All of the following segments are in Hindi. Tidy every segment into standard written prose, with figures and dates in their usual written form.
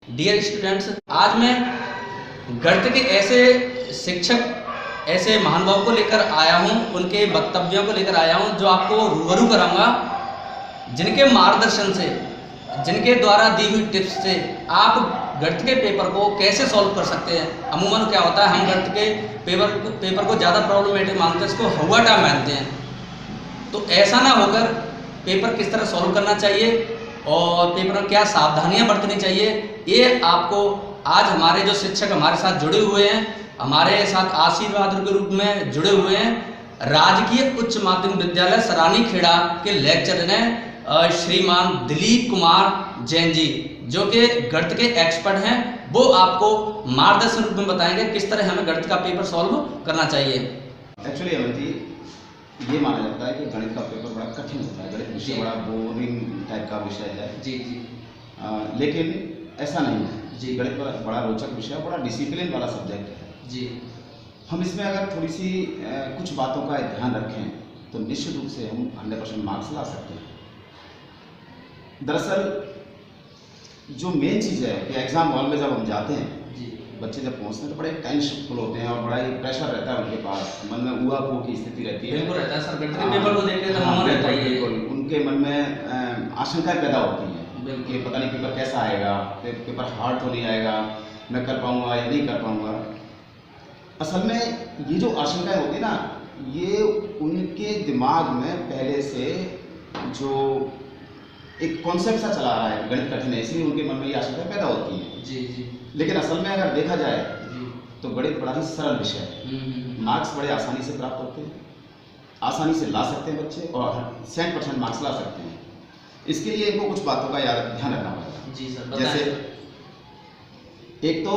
डियर स्टूडेंट्स, आज मैं गणित के ऐसे शिक्षक, ऐसे महानुभाव को लेकर आया हूँ, उनके वक्तव्यों को लेकर आया हूँ जो आपको रूबरू कराऊंगा, जिनके मार्गदर्शन से, जिनके द्वारा दी हुई टिप्स से आप गणित के पेपर को कैसे सॉल्व कर सकते हैं। अमूमन क्या होता है, हम गणित के पेपर को ज़्यादा प्रॉब्लमेटिक मानते हैं, इसको हौवा मानते हैं। तो ऐसा ना होकर पेपर किस तरह सॉल्व करना चाहिए और पेपर में क्या सावधानियां बरतनी चाहिए, ये आपको आज हमारे जो शिक्षक हमारे साथ जुड़े हुए हैं, हमारे साथ आशीर्वाद के रूप में जुड़े हुए हैं, राजकीय उच्च माध्यमिक विद्यालय सरानी खेड़ा के लेक्चरर हैं श्रीमान दिलीप कुमार जैन जी, जो कि गणित के एक्सपर्ट हैं। वो आपको मार्गदर्शन रूप में बताएंगे किस तरह हमें गणित का पेपर सॉल्व करना चाहिए। एक्चुअली अमन जी, ये माना जाता है कि गणित का पेपर बड़ा कठिन होता है, गणित विषय बड़ा बोरिंग टाइप का विषय है। जी जी। लेकिन ऐसा नहीं है जी, गणित बड़ा रोचक विषय, बड़ा डिसिप्लिन वाला सब्जेक्ट है जी। हम इसमें अगर थोड़ी सी कुछ बातों का ध्यान रखें तो निश्चित रूप से हम 100% मार्क्स ला सकते हैं। दरअसल जो मेन चीज़ है कि एग्ज़ाम हॉल में जब हम जाते हैं, बच्चे जब पहुंचते हैं तो बड़े टेंशनफुल होते हैं और बड़ा ही प्रेशर रहता है उनके पास, मन में हुआ को की स्थिति रहती है। बिल्कुल रहता है सर, गणित के पेपर को देख के तो मन रहता है, बिल्कुल उनके मन में आशंकाएं पैदा होती हैं कि पता नहीं पेपर कैसा आएगा, पेपर हार्ड तो नहीं आएगा, मैं कर पाऊंगा या नहीं कर पाऊंगा। असल में ये जो आशंकाएं होती है ना, ये उनके दिमाग में पहले से जो एक कॉन्सेप्ट सा चला रहा है गणित कठिन है, इसलिए उनके मन में ये आशंकाएं पैदा होती हैं। जी जी। लेकिन असल में अगर देखा जाए तो गणित बड़ा ही सरल विषय है, मार्क्स बड़े आसानी से प्राप्त होते हैं, आसानी से ला सकते हैं बच्चे और 100% मार्क्स ला सकते हैं। इसके लिए इनको कुछ बातों का ध्यान रखना पड़ेगा। जी सर। जैसे एक तो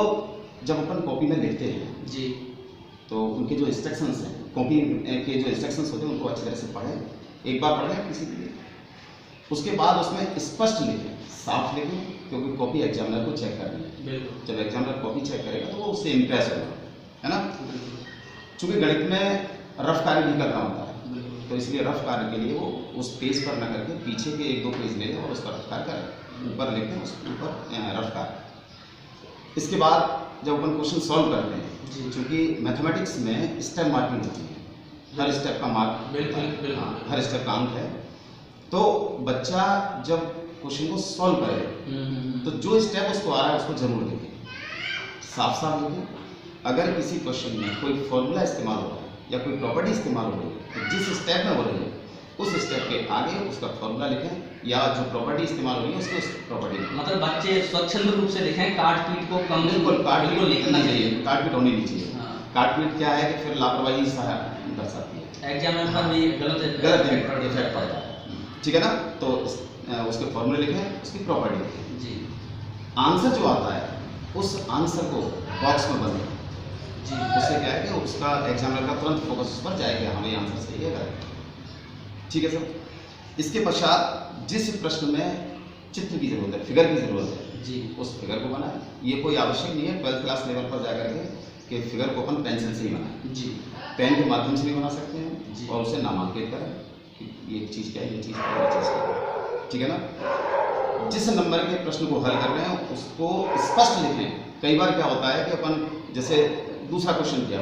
जब अपन कॉपी में लिखते हैं जी, तो उनके जो इंस्ट्रक्शंस हैं, कॉपी के जो इंस्ट्रक्शंस होते हैं उनको अच्छी तरह से पढ़ें, एक बार पढ़ लें किसी के लिए, उसके बाद उसमें स्पष्ट लिखें, साफ लिखें, क्योंकि कॉपी एग्जामिनर को चेक करनी है। जब एग्जामिनर कॉपी चेक करेगा तो वो उससे इम्प्रेस होगा, है ना। चूंकि गणित में रफ कार्य भी करना होता है, तो इसलिए रफ कार्य के लिए वो उस पेज पर न करके पीछे के 1-2 पेज ले लें और उसका रफ कार्य करें, ऊपर लिख दें उसके ऊपर रफ कार्य। इसके बाद जब अपन क्वेश्चन सॉल्व करते हैं, चूँकि मैथमेटिक्स में स्टेप मार्किंग होती है, हर स्टेप का मार्क, हर स्टेप का अंक है, तो बच्चा जब क्वेश्चन को सॉल्व करे तो जो स्टेप उसको आ रहा है उसको जरूर लिखें, साफ साफ लिखें। अगर किसी क्वेश्चन में कोई फॉर्मूला इस्तेमाल हो रहा है या कोई प्रॉपर्टी इस्तेमाल हो रही है तो जिस स्टेप में हो रही है उस स्टेप के आगे उसका फॉर्मूला लिखें, या जो प्रॉपर्टी इस्तेमाल हो रही है उसकी प्रॉपर्टी लिखें। मतलब बच्चे स्वच्छंद रूप से लिखें, काट पीट को कम, बिल्कुल काट पीट लिखना चाहिए, काट पीट होनी नहीं चाहिए। काट पीट क्या है कि फिर लापरवाही दर्शाती है, एग्जाम में भी गलत इफेक्ट पड़ता है, ठीक है ना। तो उसके फॉर्मूले लिखें, उसकी प्रॉपर्टी लिखें जी। आंसर जो आता है उस आंसर को बॉक्स में बंद करें जी, उससे क्या है कि उसका एग्जामिनर का तुरंत फोकस उस पर जाएगा, हमें आंसर सही है, ठीक है सर। इसके पश्चात जिस प्रश्न में चित्र की जरूरत है, फिगर की जरूरत है जी, उस फिगर को बनाएं। ये कोई आवश्यक नहीं है 12th क्लास लेवल पर जाकर के कि फिगर को अपन पेंसिल से ही बनाएं जी, पेन के माध्यम से भी बना सकते हैं जी, और उसे नामांकित करें कि ये चीज़ क्या है, ये चीज़ क्या है, ये चीज़ क्या है, ठीक है ना। जिस नंबर के प्रश्न को हल कर रहे हैं उसको स्पष्ट लिखें। कई बार क्या होता है कि अपन जैसे दूसरा क्वेश्चन किया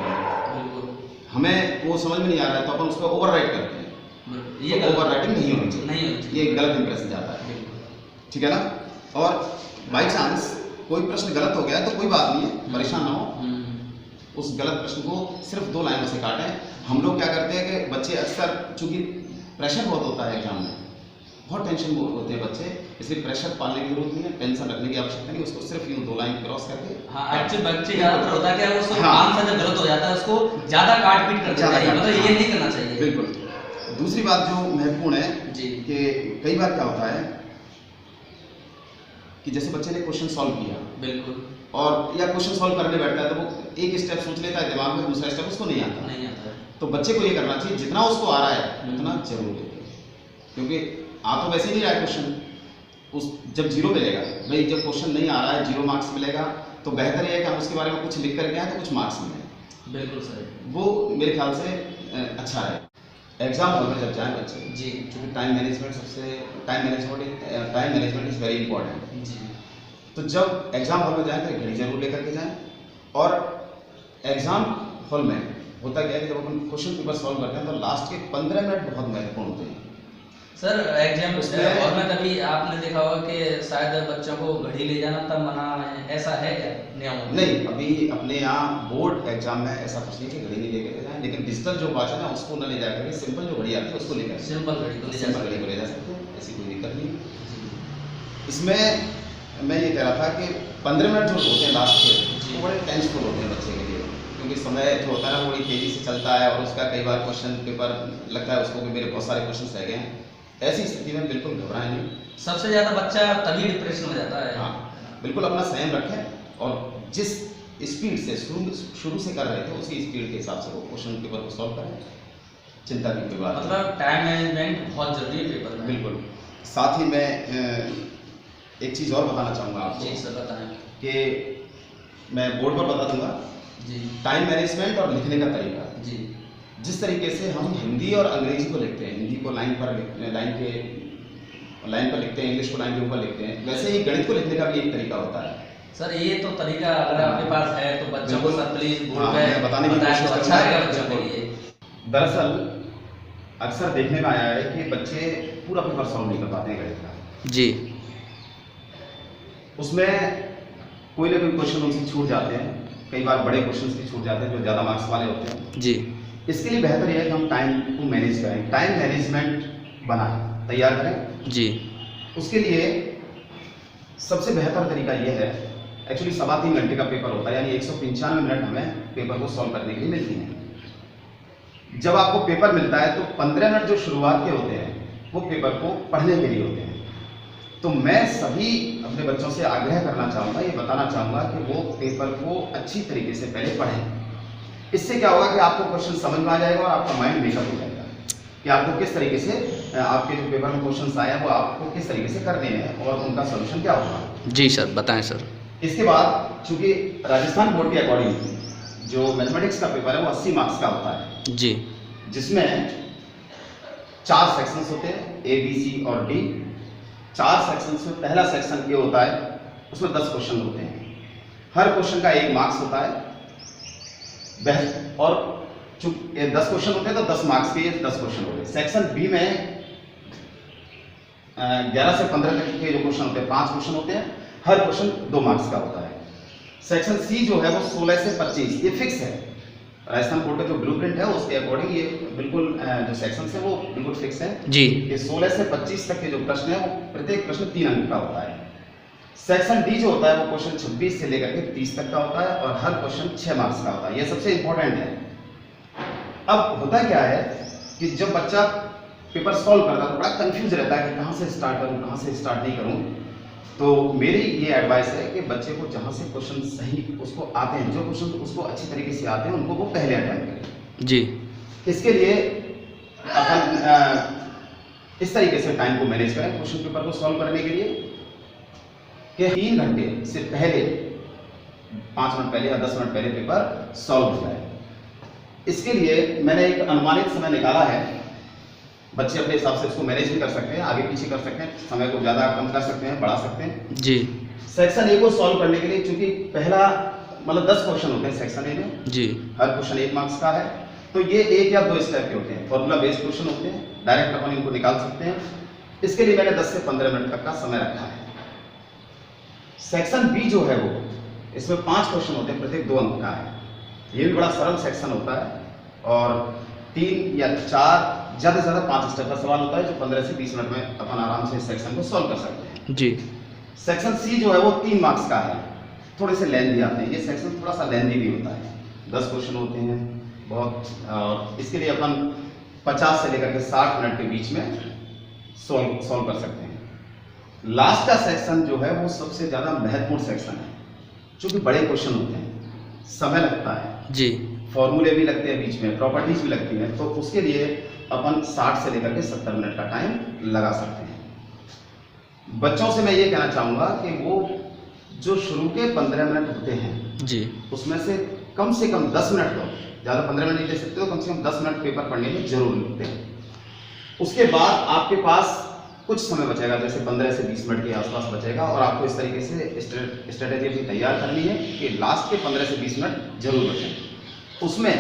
हमें वो समझ में नहीं आ रहा है तो अपन उसको ओवरराइट करते हैं, ये तो ओवर राइटिंग नहीं होनी चाहिए, ये गलत इंप्रेशन जाता है, ठीक है ना। और बाई चांस कोई प्रश्न गलत हो गया तो कोई बात नहीं है, परेशान ना हो, उस गलत प्रश्न को सिर्फ 2 लाइनों से काटें। हम लोग क्या करते हैं कि बच्चे अक्सर, चूंकि प्रेशर बहुत होता है एग्जाम में, बहुत टेंशन में होते हैं बच्चे, इसलिए प्रेशर पालने की जरूरत नहीं है, टेंशन रखने की आवश्यकता नहीं, उसको सिर्फ यूँ 2 लाइन क्रॉस करके। एक्चुअली बच्चे ज़्यादातर होता है कि उसको आंसर जब गलत हो जाता है उसको ज़्यादा काट पीट करते हैं, मतलब ये नहीं करना चाहिए। बिल्कुल। दूसरी बात जो महत्वपूर्ण है जी, कि कई बार क्या होता है कि जैसे बच्चे ने क्वेश्चन सॉल्व किया, बिल्कुल, और या क्वेश्चन सॉल्व करने बैठता है तो वो एक स्टेप सोच लेता है दिमाग में, दूसरा स्टेप उसको नहीं आता है। तो बच्चे को ये करना चाहिए जितना उसको आ रहा है उतना जरूर लिखे, क्योंकि आ तो वैसे ही नहीं रहा है क्वेश्चन, उस जब 0 मिलेगा, भाई जब क्वेश्चन नहीं आ रहा है 0 मार्क्स मिलेगा, तो बेहतर है कि हम उसके बारे में कुछ लिख कर गए हैं तो कुछ मार्क्स मिले। बिल्कुल सर, वो मेरे ख्याल से अच्छा है। एग्जाम हॉल में जब जाएं बच्चे जी, क्योंकि time management is very important जी, तो जब एग्जाम हॉल में जाएं तो एक घड़ी जरूर लेकर के जाएं। और एग्जाम हॉल में होता क्या है कि जब अपन क्वेश्चन पेपर सॉल्व करते हैं तो लास्ट के 15 मिनट बहुत महत्वपूर्ण होते हैं। सर एग्जाम उसमें- हॉल में कभी आपने देखा होगा कि शायद बच्चों को घड़ी ले जाना तब मना है, ऐसा है क्या नियम? नहीं, अभी अपने यहाँ बोर्ड एग्जाम में ऐसा कुछ नहीं कि घड़ी नहीं लेकर जाए, लेकिन डिजिटल जो वॉच है ना उसको न ले जा करके सिंपल जो घड़ी आती है उसको लेकर सिंपल घड़ी को ले जा सिंपल घड़ी को ले जा सकते हैं, ऐसी कोई दिक्कत नहीं। इसमें मैं ये कह रहा था कि 15 मिनट जो होते हैं लास्ट के वो बड़े टेंसफुल होते हैं बच्चे के लिए, क्योंकि समय जो होता है ना बड़ी तेज़ी से चलता है और उसका कई बार क्वेश्चन पेपर लगता है उसको कि मेरे बहुत सारे क्वेश्चन रह गए हैं। ऐसी स्थिति में बिल्कुल घबराएं नहीं। सबसे ज़्यादा बच्चा तभी डिप्रेशन में जाता है। हाँ, बिल्कुल अपना संयम रखें और जिस स्पीड से शुरू से कर रहे थे उसी स्पीड के हिसाब से वो क्वेश्चन पेपर को सॉल्व करें, चिंता की कोई बात नहीं। मतलब टाइम मैनेजमेंट बहुत जरूरी है पेपर में। बिल्कुल। साथ ही मैं एक चीज़ और बताना चाहूँगा आपको। जी सर बताएं। कि मैं बोर्ड पर बता दूंगा जी टाइम मैनेजमेंट और लिखने का तरीका। जी जिस तरीके से हम हिंदी और अंग्रेजी को लिखते हैं, हिंदी को लाइन पर लिखते हैं, इंग्लिश को लाइन के ऊपर लिखते हैं, वैसे ही गणित को लिखने का भी एक तरीका होता है। सर ये तो तरीका अगर आपके पास है तो बच्चों को सर प्लीज बोर्ड हाँ, पे मैं बताने की बताएं कोशिश तो अच्छा करूंगा। रहेगा बच्चों के लिए। दरअसल अक्सर देखने में आया है कि बच्चे पूरा पेपर सॉल्व नहीं कर पाते हैं गणित का। जी उसमें कोई ना कोई क्वेश्चन उनसे छूट जाते हैं, कई बार बड़े क्वेश्चन भी छूट जाते हैं जो ज़्यादा मार्क्स वाले होते हैं। जी इसके लिए बेहतर यह है कि हम टाइम को मैनेज करें, टाइम मैनेजमेंट बनाएं, तैयार करें। जी उसके लिए सबसे बेहतर तरीका यह है, एक्चुअली 3.25 घंटे का पेपर होता है, यानी 195 मिनट हमें पेपर को सॉल्व करने के लिए मिलती हैं। जब आपको पेपर मिलता है तो 15 मिनट जो शुरुआत के होते हैं वो पेपर को पढ़ने के लिए होते हैं। तो मैं सभी अपने बच्चों से आग्रह करना चाहूँगा, ये बताना चाहूँगा कि वो पेपर को अच्छी तरीके से पहले पढ़ें। इससे क्या होगा कि आपको क्वेश्चन समझ में आ जाएगा और आपका माइंड मेकअप हो जाएगा कि आपको किस तरीके से आपके जो पेपर में क्वेश्चन आए हैं वो आपको किस तरीके से करने हैं और उनका सोल्यूशन क्या होगा। जी सर बताएं सर। इसके बाद चूंकि राजस्थान बोर्ड के अकॉर्डिंग जो मैथमेटिक्स का पेपर है वो 80 मार्क्स का होता है। जी जिसमें 4 सेक्शंस होते हैं, A, B, C और D। 4 सेक्शंस में पहला सेक्शन ये होता है, उसमें 10 क्वेश्चन होते हैं, हर क्वेश्चन का 1 मार्क्स होता है। और चूंकि 10 क्वेश्चन होते हैं तो 10 मार्क्स के 10 क्वेश्चन होते हैं। सेक्शन बी में 11 से 15 तक के जो क्वेश्चन होते हैं 5 क्वेश्चन होते हैं, हर क्वेश्चन 2 मार्क्स का होता है। सेक्शन सी जो है वो 16 से 25, ये फिक्स है। राजस्थान बोर्ड का जो ब्लूप्रिंट है उसके अकॉर्डिंग ये बिल्कुल जो सेक्शन है वो बिल्कुल फिक्स है जी। ये 16 से 25 तक के जो प्रश्न है वो प्रत्येक प्रश्न 3 अंक का होता है। सेक्शन डी जो होता है वो क्वेश्चन 26 से लेकर के 30 तक का होता है और हर क्वेश्चन 6 मार्क्स का होता है। ये सबसे इंपॉर्टेंट है। अब होता क्या है कि जब बच्चा पेपर सॉल्व करता है तो बड़ा कंफ्यूज रहता है कि कहाँ से स्टार्ट करूँ, कहाँ से स्टार्ट नहीं करूँ। तो मेरी ये एडवाइस है कि बच्चे को जहाँ से क्वेश्चन सही उसको आते हैं, जो क्वेश्चन उसको अच्छी तरीके से आते हैं उनको वो पहले अटेम्प्ट करें। जी इसके लिए अपन इस तरीके से टाइम को मैनेज करें क्वेश्चन पेपर को सॉल्व करने के लिए कि 3 घंटे से पहले 5 मिनट पहले या 10 मिनट पहले पेपर सॉल्व हो जाए। इसके लिए मैंने एक अनुमानित समय निकाला है। बच्चे अपने हिसाब से इसको मैनेज भी कर सकते हैं, आगे पीछे कर सकते हैं, समय को ज़्यादा कम कर सकते हैं, बढ़ा सकते हैं। जी सेक्शन ए को सॉल्व करने के लिए चूंकि पहला मतलब 10 क्वेश्चन होते हैं सेक्शन ए में, जी हर क्वेश्चन 1 मार्क्स का है, तो ये 1 या 2 स्टेप के होते हैं, फॉर्मूला बेस्ड क्वेश्चन होते हैं, डायरेक्ट अपन इनको निकाल सकते हैं। इसके लिए मैंने 10 से 15 मिनट तक का समय रखा है। सेक्शन बी जो है वो इसमें 5 क्वेश्चन होते हैं, प्रत्येक 2 अंक का है। ये भी बड़ा सरल सेक्शन होता है और 3 या 4 ज़्यादा से ज़्यादा 5 स्टेप का सवाल होता है जो 15 से 20 मिनट में अपन आराम से इस सेक्शन को सॉल्व कर सकते हैं। जी। सेक्शन सी जो है वो 3 मार्क्स का है, थोड़े से लेंथी आते हैं, ये सेक्शन थोड़ा सा लेंथी भी होता है, 10 क्वेश्चन होते हैं बहुत, और इसके लिए अपन 50 से लेकर के 60 मिनट के बीच में सॉल्व कर सकते हैं। लास्ट का सेक्शन जो है वो सबसे ज़्यादा महत्वपूर्ण सेक्शन है, क्योंकि बड़े क्वेश्चन होते हैं, समय लगता है जी, फॉर्मूले भी लगते हैं बीच में, प्रॉपर्टीज भी लगती हैं, तो उसके लिए अपन 60 से लेकर के 70 मिनट का टाइम लगा सकते हैं। बच्चों से मैं ये कहना चाहूँगा कि वो जो शुरू के 15 मिनट होते हैं जी, उसमें से कम 10 मिनट तो, ज़्यादा 15 मिनट नहीं ले सकते, तो कम से कम 10 मिनट पेपर पढ़ने में जरूर लगते हैं। उसके बाद आपके पास कुछ समय बचेगा, जैसे 15 से 20 मिनट के आसपास बचेगा, और आपको इस तरीके से स्ट्रेटेजी अपनी तैयार करनी है कि लास्ट के 15 से 20 मिनट जरूर बचें। उसमें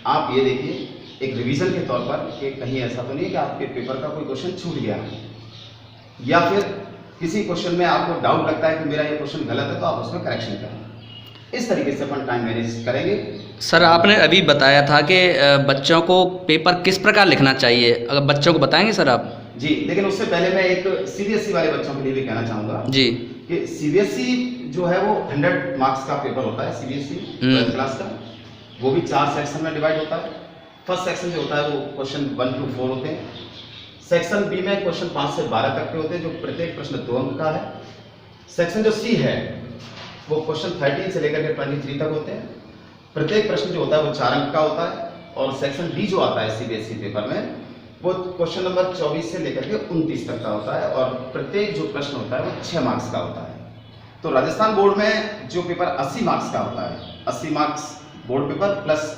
आप ये देखिए एक रिवीजन के तौर पर कि कहीं ऐसा तो नहीं कि आपके पेपर का कोई क्वेश्चन छूट गया या फिर किसी क्वेश्चन में आपको डाउट लगता है कि मेरा ये क्वेश्चन गलत है, तो आप उसमें करेक्शन करें। इस तरीके से अपन टाइम मैनेज करेंगे। सर आपने अभी बताया था कि बच्चों को पेपर किस प्रकार लिखना चाहिए, अगर बच्चों को बताएंगे सर आप? जी, लेकिन उससे पहले मैं एक सीबीएसई वाले बच्चों के लिए भी कहना चाहूँगा जी कि सीबीएसई जो है वो 100 मार्क्स का पेपर होता है। सीबीएसई 12th क्लास का, वो भी 4 सेक्शन में डिवाइड होता है। फर्स्ट सेक्शन जो होता है वो क्वेश्चन 1 to 4 होते हैं। सेक्शन बी में क्वेश्चन 5 से 12 तक के होते हैं, जो प्रत्येक प्रश्न 2 अंक का है। सेक्शन जो सी है वो क्वेश्चन 13 से लेकर के 23 तक होते हैं। प्रत्येक प्रश्न जो होता है वो 4 अंक का होता है। और सेक्शन डी जो आता है सीबीएसई पेपर में, वो क्वेश्चन नंबर 24 से लेकर के 29 तक का होता है, और प्रत्येक जो प्रश्न होता है वो 6 मार्क्स का होता है। तो राजस्थान बोर्ड में जो पेपर 80 मार्क्स का होता है, 80 मार्क्स बोर्ड पेपर प्लस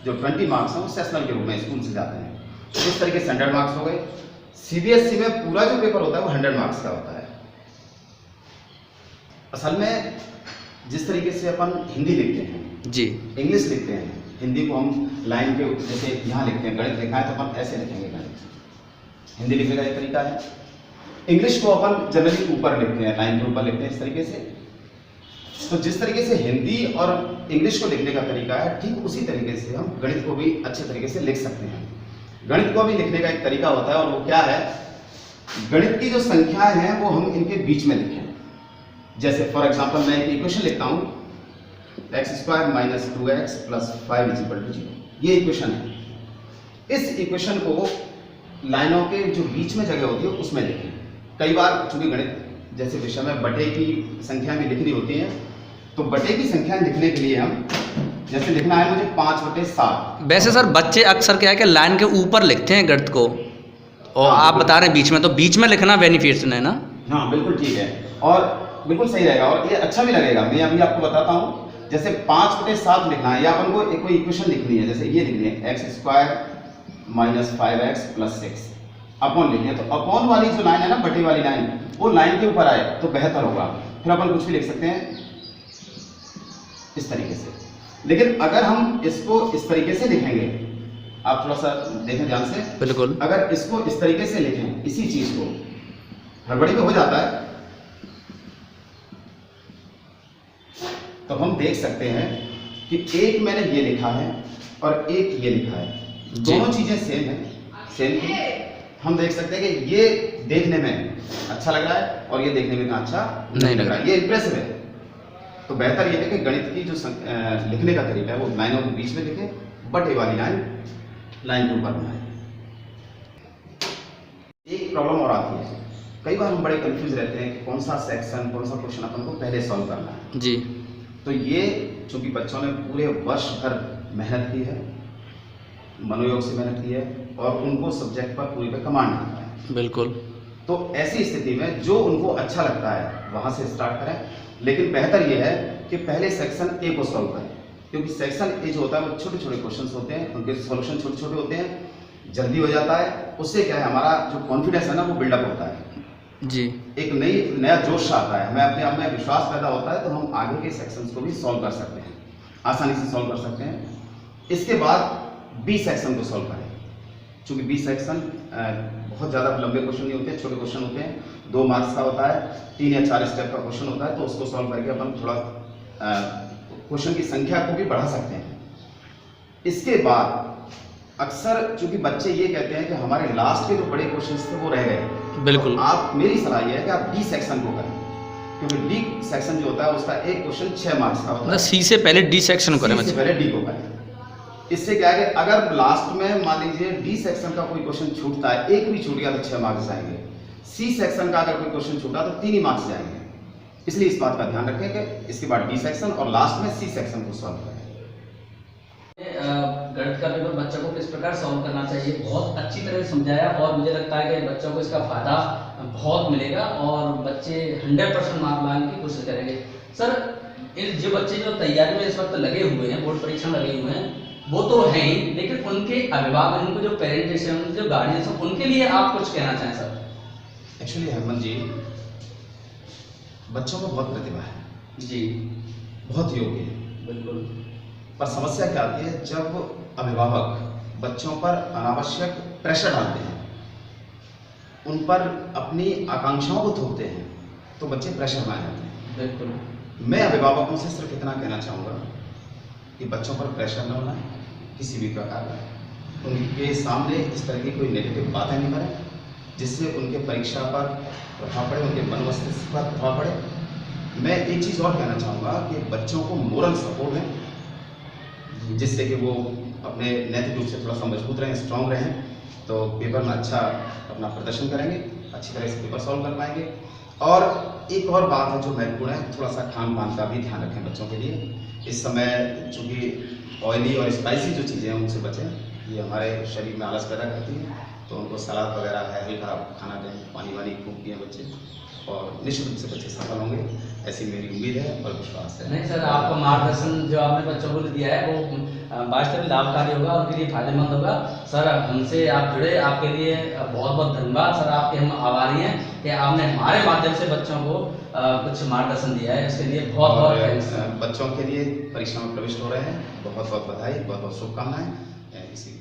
जो 20 मार्क्स हैं वो सेशनल के रूप में स्कूल से जाते हैं। तो इस तरीके से 100 मार्क्स हो गए। सीबीएसई में पूरा जो पेपर होता है वो 100 मार्क्स का होता है। असल में जिस तरीके से अपन हिंदी लिखते हैं जी, इंग्लिश लिखते हैं, हिंदी को हम लाइन के जैसे यहाँ लिखते हैं, गणित लिखा है तो अपन ऐसे लिखेंगे गणित। हिंदी लिखने का एक तरीका है। इंग्लिश को अपन जनरली ऊपर लिखते हैं, लाइन के ऊपर लिखते हैं इस तरीके से। तो जिस तरीके से हिंदी और इंग्लिश को लिखने का तरीका है, ठीक उसी तरीके से हम गणित को भी अच्छे तरीके से लिख सकते हैं। गणित को भी लिखने का एक तरीका होता है, और वो क्या है, गणित की जो संख्याएं हैं वो हम इनके बीच में लिखें। जैसे फॉर एग्जांपल मैं एक इक्वेशन लिखता हूँ, x² - 2x + 5 = 0। ये इक्वेशन है। इस इक्वेशन को लाइनों के जो बीच में जगह होती है उसमें लिखें। कई बार चूंकि गणित जैसे विषय में बटे की संख्या भी लिखनी होती है, तो बटे की संख्या लिखने के लिए हम जैसे लिखना है मुझे 5/7। वैसे सर बच्चे अक्सर क्या है कि लाइन के ऊपर लिखते हैं गणित को, और हाँ, आप बता रहे हैं बीच में, तो बीच में लिखना बेनिफिशियल है ना? हाँ बिल्कुल ठीक है, और बिल्कुल सही रहेगा, और ये अच्छा भी लगेगा। मैं अभी आपको बताता हूँ, जैसे 5/7 लिखना है, या अपन को एक कोई इक्वेशन लिखनी है, जैसे ये लिखनी है x² - 5x + 6 अपॉन लिखनी है। तो अपॉन वाली जो लाइन है ना, बटे वाली लाइन, वो लाइन के ऊपर आए तो बेहतर होगा। फिर अपन कुछ भी लिख सकते हैं इस तरीके से। लेकिन अगर हम इसको इस तरीके से लिखेंगे, आप थोड़ा सा देखें ध्यान से। बिल्कुल। अगर इसको इस तरीके से लिखें, इसी चीज को, हड़बड़ी में हो जाता है, तो हम देख सकते हैं कि एक मैंने ये लिखा है और एक ये लिखा है, दोनों चीजें सेम है, सेम थी। हम देख सकते हैं कि ये देखने में अच्छा लग रहा है और ये देखने में अच्छा नहीं लग रहा है, ये इंप्रेसिव है। तो बेहतर ये है कि गणित की जो लिखने का तरीका है वो लाइनों के बीच में लिखें, बटे वाली लाइन के ऊपर बनाएं। एक प्रॉब्लम और आती है, कई बार हम बड़े कंफ्यूज रहते हैं कि कौन सा सेक्शन, कौन सा क्वेश्चन अपन को पहले सॉल्व करना है जी। तो ये चूंकि बच्चों ने पूरे वर्ष भर मेहनत की है, मनोयोग से मेहनत की है, और उनको सब्जेक्ट पर पूरी पे कमांड आता है। बिल्कुल। तो ऐसी स्थिति में जो उनको अच्छा लगता है वहां से स्टार्ट करें, लेकिन बेहतर ये है कि पहले सेक्शन ए को सॉल्व करें, क्योंकि सेक्शन ए जो होता है वो छोटे छोटे क्वेश्चन होते हैं, उनके सॉल्यूशन छोटे छोटे होते हैं, जल्दी हो जाता है। उससे क्या है, हमारा जो कॉन्फिडेंस है ना वो बिल्डअप होता है जी, एक नया जोश आता है, हमें अपने आप में विश्वास पैदा होता है, तो हम आगे के सेक्शंस को भी सॉल्व कर सकते हैं, आसानी से सॉल्व कर सकते हैं। इसके बाद बी सेक्शन को सॉल्व करें, चूंकि बी सेक्शन बहुत ज़्यादा लंबे क्वेश्चन नहीं होते हैं, छोटे क्वेश्चन होते हैं, 2 मार्क्स का होता है, 3 या 4 स्टेप का क्वेश्चन होता है, तो उसको सॉल्व करके अपन थोड़ा क्वेश्चन की संख्या को भी बढ़ा सकते हैं। इसके बाद अक्सर चूंकि बच्चे ये कहते हैं कि हमारे लास्ट के जो बड़े क्वेश्चन थे वो रह गए, बिल्कुल, तो आप, मेरी सलाह ये है कि आप डी सेक्शन को करें, क्योंकि डी सेक्शन जो होता है उसका एक क्वेश्चन 6 मार्क्स का होता है। सी से पहले डी सेक्शन करें, सी से पहले डी को करें। इससे क्या है कि अगर लास्ट में मान लीजिए डी सेक्शन का कोई क्वेश्चन छूटता है, एक भी छूट गया तो 6 मार्क्स जाएंगे, सी सेक्शन का अगर कोई क्वेश्चन छूटा तो 3 ही मार्क्स जाएंगे। इसलिए इस बात का ध्यान रखें कि इसके बाद डी सेक्शन और लास्ट में सी सेक्शन को सॉल्व करें। गणित का पेपर बच्चों को किस प्रकार सॉल्व करना चाहिए, बहुत अच्छी तरह से समझाया, और मुझे लगता है कि बच्चों को इसका फायदा बहुत मिलेगा और बच्चे 100% मार्क लाने की कोशिश करेंगे। सर, जो बच्चे जो तैयारी में इस वक्त लगे हुए हैं, बोर्ड परीक्षा में लगे हुए हैं, वो तो हैं ही, लेकिन उनके अभिभावक, उनको जो पेरेंट्स हैं, जो गार्जियंस हैं, उनके लिए आप कुछ कहना चाहें सर? एक्चुअली हेमंत जी, बच्चों को बहुत प्रतिभा है, जी बहुत योग्य है, बिल्कुल। पर समस्या क्या आती है जब अभिभावक बच्चों पर अनावश्यक प्रेशर डालते हैं, उन पर अपनी आकांक्षाओं को थोपते हैं, तो बच्चे प्रेशर में आ जाते हैं। बिल्कुल। मैं अभिभावकों से सिर्फ इतना कहना चाहूँगा कि बच्चों पर प्रेशर न बनाएं किसी भी प्रकार का, उनके सामने इस तरह की कोई नेगेटिव बातें नहीं करें जिससे उनके परीक्षा पर प्रभाव पड़े, उनके मन मस्तिष्क पर प्रभाव पड़े। मैं एक चीज़ और कहना चाहूँगा कि बच्चों को मोरल सपोर्ट दें जिससे कि वो अपने नैतिक रूप से थोड़ा सा मजबूत रहें, स्ट्रांग रहें, तो पेपर में अच्छा अपना प्रदर्शन करेंगे, अच्छी तरह से पेपर सॉल्व कर पाएंगे। और एक और बात है जो महत्वपूर्ण है, थोड़ा सा खान पान का भी ध्यान रखें बच्चों के लिए। इस समय चूँकि ऑयली और स्पाइसी जो चीज़ें हैं उनसे बचें, ये हमारे शरीर में आलस पैदा करती है, तो उनको सलाद वगैरह है हल्का खाना दें, पानी वानी खूब पिएं बच्चे, और निश्चित रूप से बच्चे सफल होंगे, ऐसी मेरी उम्मीद है और विश्वास है। नहीं सर, आपका मार्गदर्शन जो आपने बच्चों को दिया है वो वास्तव में लाभकारी होगा, उनके लिए फायदेमंद होगा। सर हमसे आप जुड़े, आपके लिए बहुत बहुत धन्यवाद सर, आपके हम आभारी हैं कि आपने हमारे माध्यम से बच्चों को कुछ मार्गदर्शन दिया है, इसके लिए बहुत बहुत थैंक्स। बच्चों के लिए परीक्षा में प्रविष्ट हो रहे हैं, बहुत बहुत बधाई, बहुत बहुत शुभकामनाएं। इसी